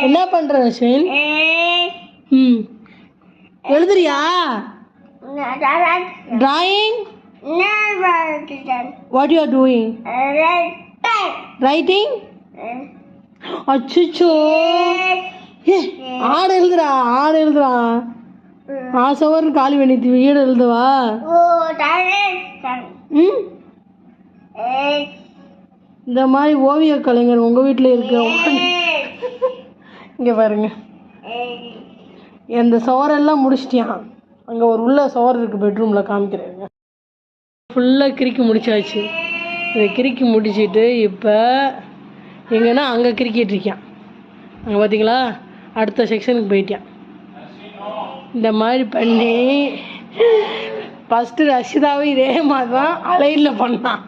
என்ன பண்ற ரஷின்? எழுதுறியா? Drawing? What you are doing? Writing? அச்சோ ஆடு எழுதுறா, ஆடு எழுதுறா. ஆசவர்னு காலி பண்ணிட்டு வீடு எழுதுவா. இந்த மாதிரி ஓவிய கலைஞர் உங்க வீட்டில் இருக்க இங்க பாருங்க. இந்த சுவரெல்லாம் முடிச்சிட்டியான். அங்கே ஒரு உள்ள சுவர் இருக்குது, பெட்ரூமில் காமிக்கிறேங்க. ஃபுல்லாக கிறுக்கி முடிச்சாச்சு. இதை கிறுக்கி முடிச்சுட்டு இப்போ எங்கன்னா அங்கே கிறுக்கிட்டு இருக்கான். அங்கே பார்த்தீங்களா, அடுத்த செக்ஷனுக்கு போயிட்டான். இந்த மாதிரி பண்ணி ஃபஸ்ட்டு ரஷிதாவும் இதே மாதிரி தான் அலையில் பண்ணான்.